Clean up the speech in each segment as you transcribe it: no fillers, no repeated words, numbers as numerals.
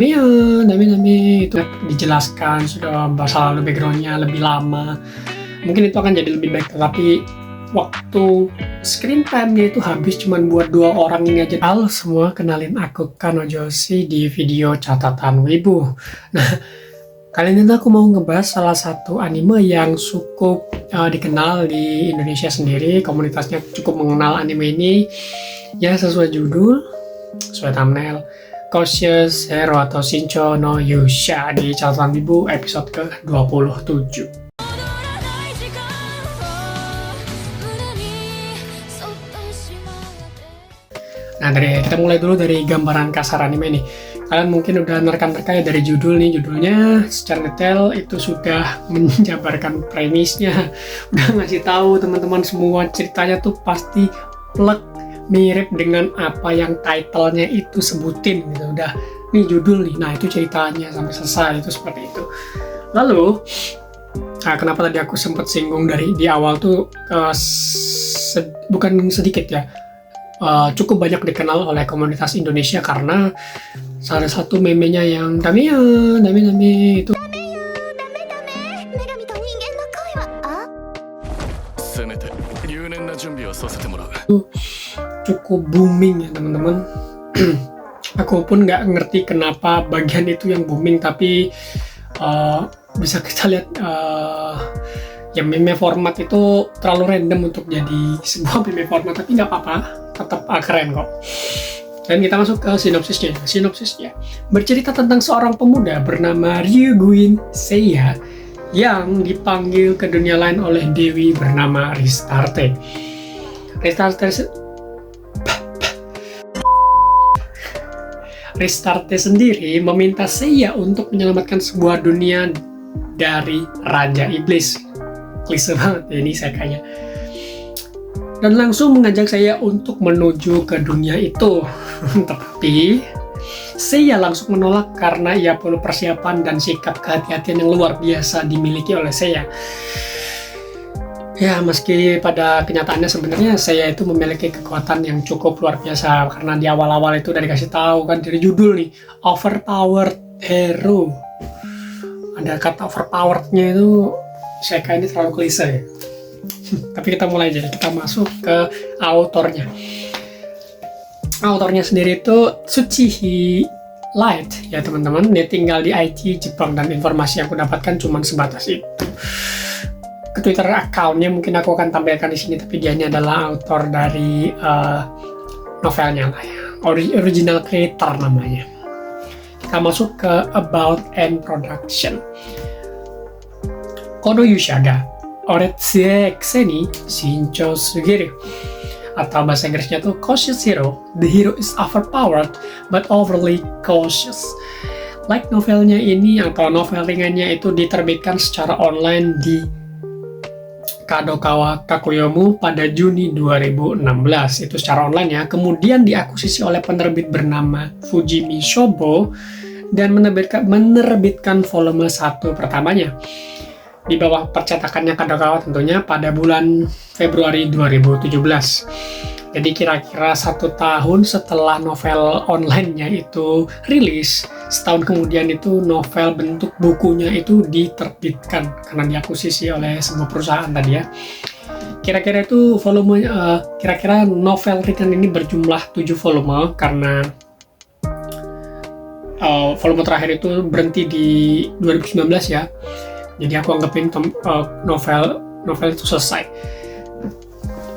Iya, nami itu dijelaskan sudah masa lalu backgroundnya lebih lama. Mungkin itu akan jadi lebih baik, tetapi waktu screen time-nya itu habis cuman buat dua orang ini aja. Halo semua, kenalin aku Kano Joshi di video catatan Wibu. Nah, kali ini aku mau ngebahas salah satu anime yang cukup dikenal di Indonesia sendiri. Komunitasnya cukup mengenal anime ini. Ya, sesuai judul, sesuai thumbnail, Cautious Hero atau Shincho no Yusha di catatan Wibu episode ke-27. Nah, kita mulai dulu dari gambaran kasar anime nih. Kalian mungkin udah nerka-nerka ya dari judul nih. Judulnya secara detail itu sudah menjabarkan premisnya. Udah ngasih tahu teman-teman semua ceritanya tuh pasti plek mirip dengan apa yang title-nya itu sebutin gitu. Udah nih judul nih, nah itu ceritanya sampai selesai, itu seperti itu. Lalu kenapa tadi aku sempat singgung dari di awal tuh bukan sedikit ya, cukup banyak dikenal oleh komunitas Indonesia karena salah satu memenya yang Dame itu cukup booming ya teman-teman. Aku pun nggak ngerti kenapa bagian itu yang booming, tapi bisa kita lihat ya meme format itu terlalu random untuk jadi sebuah meme format, tapi nggak apa-apa, tetap keren kok. Dan kita masuk ke sinopsisnya bercerita tentang seorang pemuda bernama Ryuguin Seiya yang dipanggil ke dunia lain oleh dewi bernama Restarte sendiri meminta Seiya untuk menyelamatkan sebuah dunia dari Raja Iblis. Klise banget ya ini saya kayaknya. Dan langsung mengajak saya untuk menuju ke dunia itu. Tetapi Seiya langsung menolak karena ia perlu persiapan dan sikap kehati-hatian yang luar biasa dimiliki oleh Seiya. Ya, meski pada kenyataannya sebenarnya saya itu memiliki kekuatan yang cukup luar biasa, karena di awal-awal itu udah dikasih tahu kan dari judul nih, overpowered hero. Ada kata overpowered-nya itu saya kayaknya terlalu klise ya. Tapi kita mulai aja, kita masuk ke autornya. Autornya sendiri itu Tsuchihi Light ya teman-teman. Dia tinggal di IT Jepang dan informasi yang aku dapatkan cuma sebatas itu. Ke Twitter account-nya mungkin aku akan tampilkan di sini, tapi dia ini adalah autor dari novelnya lah ya, original creator namanya. Kita masuk ke about and production. Kono Yusha ga oretsuye kuseni shinchou sugiru, atau bahasa Inggrisnya tuh Cautious Hero. The hero is overpowered but overly cautious. Like novelnya ini atau novel ringannya itu diterbitkan secara online di Kadokawa Kakuyomu pada Juni 2016, itu secara online ya. Kemudian diakuisisi oleh penerbit bernama Fujimi Shobo dan menerbitkan volume 1 pertamanya di bawah percetakannya Kadokawa tentunya pada bulan Februari 2017. Jadi kira-kira 1 tahun setelah novel online-nya itu rilis, setahun kemudian itu novel bentuk bukunya itu diterbitkan karena diakuisisi oleh sebuah perusahaan tadi ya. Kira-kira itu volume, kira-kira novel ringan ini berjumlah 7 volume karena volume terakhir itu berhenti di 2019 ya. Jadi aku anggapin novel itu selesai.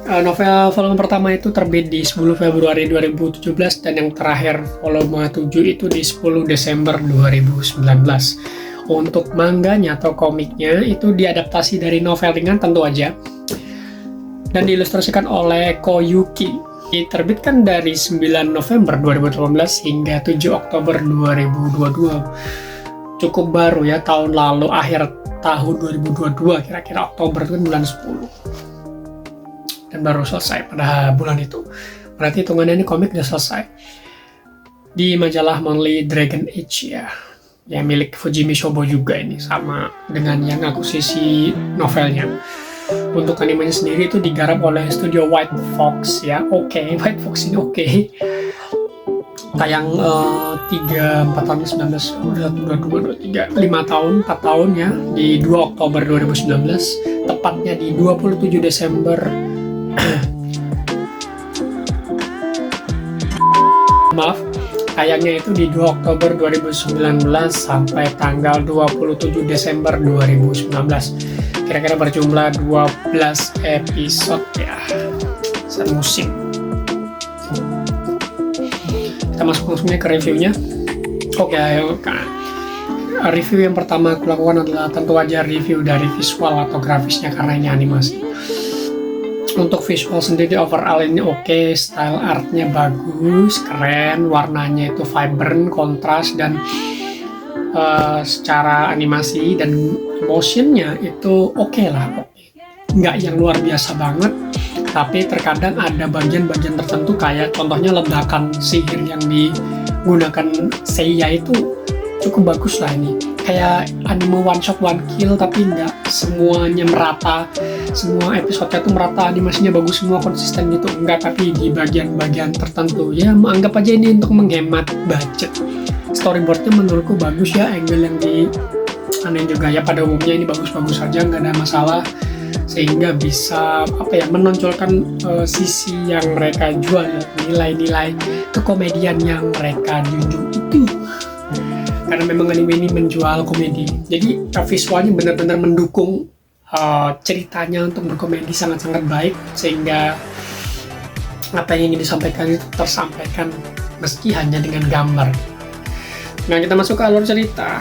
Novel volume pertama itu terbit di 10 Februari 2017 dan yang terakhir volume 7 itu di 10 Desember 2019. Untuk manganya atau komiknya itu diadaptasi dari novel ringan tentu aja dan diilustrasikan oleh Koyuki. Diterbitkan dari 9 November 2018 hingga 7 Oktober 2022. Cukup baru ya, tahun lalu akhir tahun 2022 kira-kira Oktober itu kan bulan 10. Dan baru selesai pada bulan itu. Berarti hitungannya ini komik udah selesai. Di majalah Monthly Dragon Age ya. Ya milik Fujimi Shobo juga ini, sama dengan yang akuisisi novelnya. Untuk animenya sendiri itu digarap oleh studio White Fox ya. White Fox ini oke. tayang 3-4 tahun 19 udah 22 23 5 tahun 4 tahun ya di 2 Oktober 2019, tepatnya di 27 Desember maaf, tayangnya itu di 2 Oktober 2019 sampai tanggal 27 Desember 2019. Kira-kira berjumlah 12 episode ya. Semusim. Kita masuk langsungnya ke reviewnya. Oke, ayo. Review yang pertama aku lakukan adalah tentu aja review dari visual atau grafisnya karena ini animasi. Untuk visual sendiri overall ini oke, style artnya bagus, keren, warnanya itu vibrant, kontras, dan secara animasi dan motionnya itu oke lah, nggak yang luar biasa banget, tapi terkadang ada bagian-bagian tertentu kayak contohnya ledakan sihir yang digunakan Seiya itu cukup bagus lah ini. Kayak anime one shot one kill tapi nggak semuanya merata, semua episodenya tuh merata, animasinya bagus semua, konsisten gitu, enggak, tapi di bagian-bagian tertentu ya anggap aja ini untuk menghemat budget. Storyboardnya menurutku bagus ya, angle yang di aneh juga ya, pada umumnya ini bagus-bagus saja, nggak ada masalah, sehingga bisa menonjolkan sisi yang mereka jual ya, nilai-nilai kekomedian yang mereka junjung itu. Karena memang anime ini menjual komedi, jadi visualnya benar-benar mendukung ceritanya untuk berkomedi sangat-sangat baik, sehingga apa yang ingin disampaikan itu tersampaikan meski hanya dengan gambar. Nah, kita masuk ke alur cerita.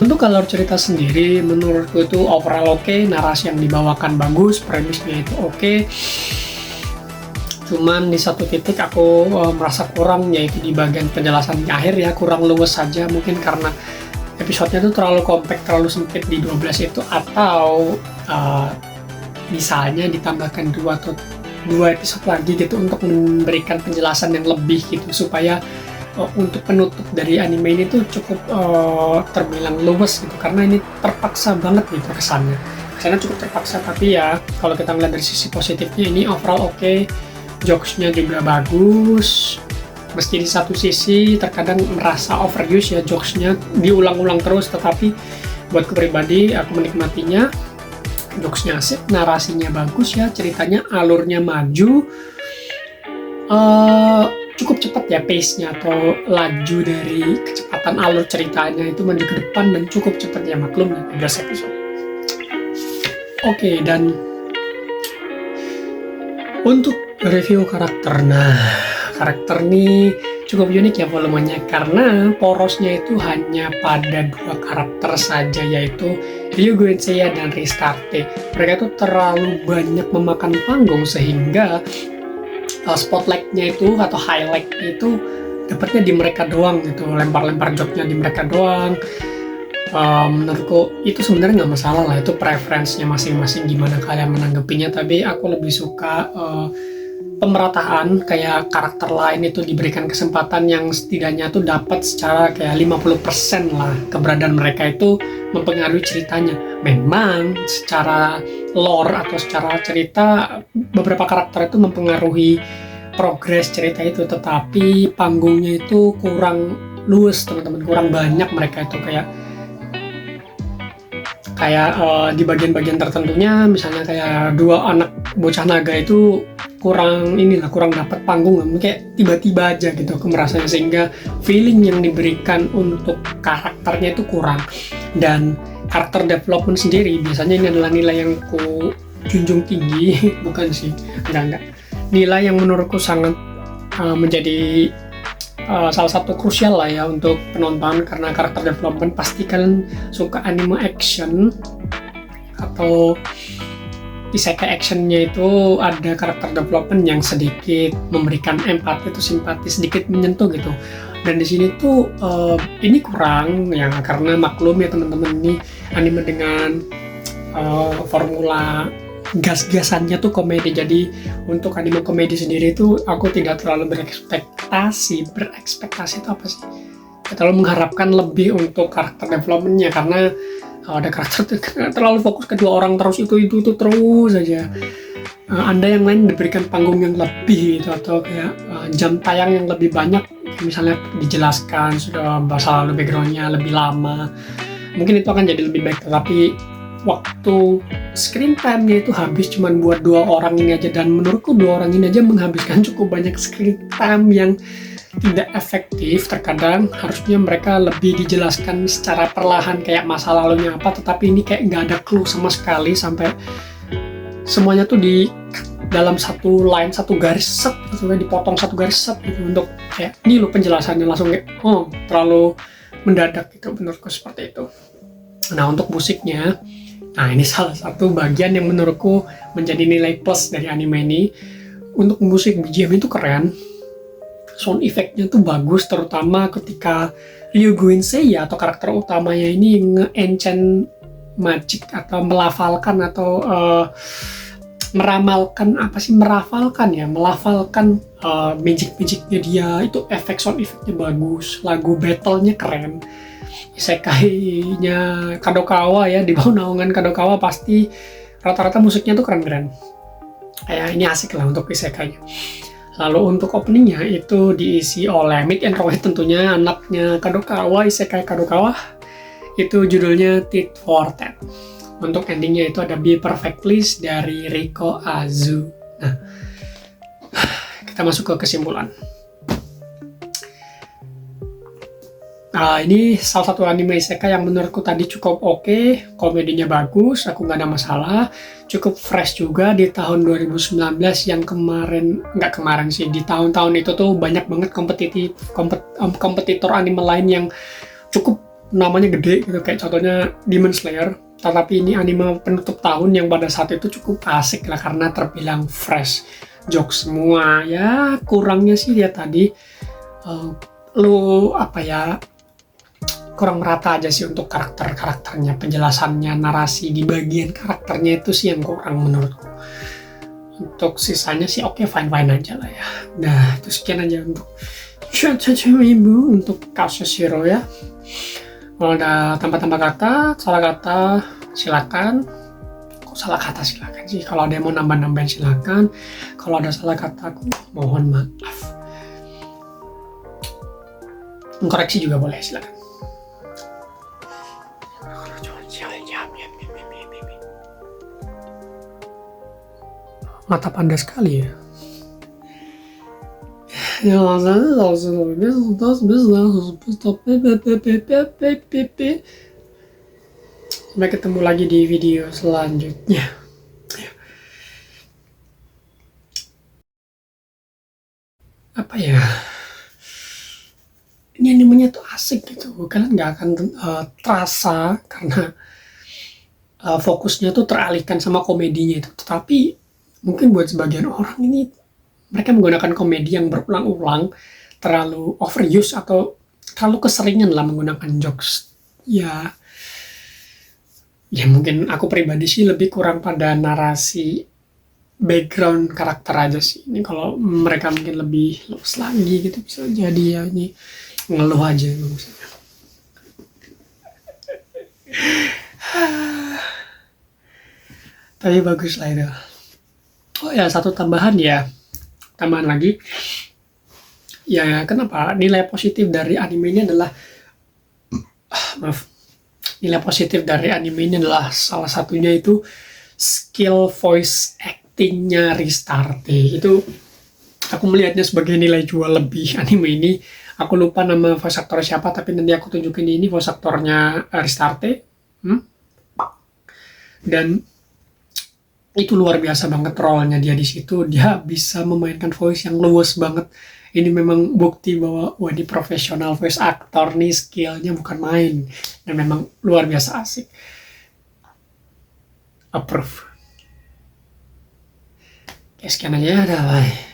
Untuk alur cerita sendiri menurutku itu overall oke, narasi yang dibawakan bagus, premisnya itu oke. Cuman di satu titik aku merasa kurang, yaitu di bagian penjelasan di akhir ya, kurang luwes saja, mungkin karena episodenya itu terlalu compact, terlalu sempit di 12 itu, atau misalnya ditambahkan 2 episode lagi gitu untuk memberikan penjelasan yang lebih gitu, supaya untuk penutup dari anime ini tuh cukup terbilang luwes gitu, karena ini terpaksa banget gitu kesannya cukup terpaksa. Tapi ya kalau kita ngeliat dari sisi positifnya ini overall oke. Jokesnya juga bagus, meski di satu sisi terkadang merasa overuse ya, jokesnya diulang-ulang terus, tetapi buatku pribadi aku menikmatinya. Jokesnya asik, narasinya bagus ya, ceritanya alurnya maju, cukup cepat ya pace-nya atau laju dari kecepatan alur ceritanya itu maju ke depan dan cukup cepat ya, maklum ya 13 episode. Oke, dan untuk review karakter. Nah, karakter ini cukup unik ya volumenya, karena porosnya itu hanya pada 2 karakter saja, yaitu Ryugu Seiya dan Restarte. Mereka itu terlalu banyak memakan panggung sehingga spotlight-nya itu atau highlight-nya itu dapatnya di mereka doang gitu, lempar-lempar joknya di mereka doang. Menurutku itu sebenarnya nggak masalah lah, itu preferensinya masing-masing gimana kalian menanggapinya, tapi aku lebih suka pemerataan, kayak karakter lain itu diberikan kesempatan yang setidaknya tuh dapat secara kayak 50% lah, keberadaan mereka itu mempengaruhi ceritanya. Memang secara lore atau secara cerita beberapa karakter itu mempengaruhi progres cerita itu, tetapi panggungnya itu kurang luas teman-teman, kurang banyak mereka itu, kayak di bagian-bagian tertentunya, misalnya kayak 2 anak bocah naga itu kurang dapat panggung, kayak tiba-tiba aja gitu aku merasanya, sehingga feeling yang diberikan untuk karakternya itu kurang. Dan karakter development sendiri biasanya ini adalah nilai yang ku junjung tinggi bukan sih, enggak, nilai yang menurutku sangat menjadi salah satu krusial lah ya untuk penonton, karena karakter development pasti kalian suka anime action atau isekai actionnya itu ada karakter development yang sedikit memberikan empati, itu simpati, sedikit menyentuh gitu. Dan di sini tuh ini kurang ya, karena maklum ya teman-teman, ini anime dengan formula gas-gasannya tuh komedi. Jadi untuk anime komedi sendiri itu aku tidak terlalu berekspektasi itu apa sih? Terlalu mengharapkan lebih untuk karakter developmentnya, karena ada karakter tuh terlalu fokus ke 2 orang terus, itu terus aja. Anda yang lain diberikan panggung yang lebih gitu, atau kayak jam tayang yang lebih banyak, misalnya dijelaskan sudah masa lalu backgroundnya lebih lama, mungkin itu akan jadi lebih baik. Tetapi waktu screen time-nya itu habis cuman buat 2 orang ini aja, dan menurutku 2 orang ini aja menghabiskan cukup banyak screen time yang tidak efektif. Terkadang harusnya mereka lebih dijelaskan secara perlahan kayak masa lalunya apa, tetapi ini kayak nggak ada clue sama sekali, sampai semuanya tuh di dalam satu line, satu garis set gitu, dipotong satu garis set gitu, untuk kayak ini lo penjelasannya langsung kayak terlalu mendadak gitu, menurutku seperti itu. Nah, untuk musiknya, nah ini salah satu bagian yang menurutku menjadi nilai plus dari anime ini. Untuk musik BGM itu keren, sound effect-nya tuh bagus, terutama ketika Ryugu Seiya atau karakter utamanya ini nge-enchant magic atau melafalkan atau melafalkan magic-magicnya dia, itu efek sound effect-nya bagus, lagu battle-nya keren. Isekai-nya Kadokawa ya, di bawah naungan Kadokawa pasti rata-rata musiknya tuh keren-keren. Kayak ini asik lah untuk isekai-nya. Lalu untuk openingnya itu diisi oleh Mid and Roy, tentunya anaknya Kadokawa, Isekai Kadokawa. Itu judulnya Tit for Tat. Untuk endingnya itu ada Be Perfect Please dari Riko Azu. Nah, kita masuk ke kesimpulan. Ini salah satu anime isekai yang menurutku tadi cukup oke, komedinya bagus, aku nggak ada masalah, cukup fresh juga di tahun 2019 yang nggak kemarin sih, di tahun-tahun itu tuh banyak banget kompetitor anime lain yang cukup namanya gede gitu, kayak contohnya Demon Slayer, tetapi ini anime penutup tahun yang pada saat itu cukup asik lah karena terbilang fresh, jokes semua, ya kurangnya sih dia tadi kurang merata aja sih untuk karakternya, penjelasannya, narasi di bagian karakternya itu sih yang kurang menurutku. Untuk sisanya sih oke, fine aja lah ya. Nah, itu sekian aja untuk ibu untuk kasus Hero ya. Kalau ada tambah-tambah kata, salah kata silakan. Kok salah kata silakan sih. Kalau ada yang mau nambah-nambahin silakan. Kalau ada salah kataku mohon maaf. Koreksi juga boleh, silakan. Mata panda sekali ya. Sampai ketemu lagi di video selanjutnya. Apa ya? Ini animenya tuh asik gitu. Kalian nggak akan terasa karena fokusnya tuh teralihkan sama komedinya itu. Tetapi mungkin buat sebagian orang ini mereka menggunakan komedi yang berulang-ulang, terlalu overuse atau terlalu keseringan lah menggunakan jokes. Ya mungkin aku pribadi sih lebih kurang pada narasi background karakter aja sih. Ini kalau mereka mungkin lebih luas lagi gitu bisa jadi ya, ini ngeluh aja maksudnya. Tapi bagus lah itu. Oh ya, satu tambahan lagi. Ya, kenapa? Nilai positif dari anime ini adalah salah satunya itu skill voice actingnya Restarte. Itu aku melihatnya sebagai nilai jual lebih anime ini. Aku lupa nama voice actor siapa, tapi nanti aku tunjukin ini voice actornya Restarte. Dan itu luar biasa banget role-nya dia di situ. Dia bisa memainkan voice yang luas banget. Ini memang bukti bahwa ini profesional voice actor nih, skillnya bukan main. Dan memang luar biasa asik. Approve. Oke, sekian aja. Bye.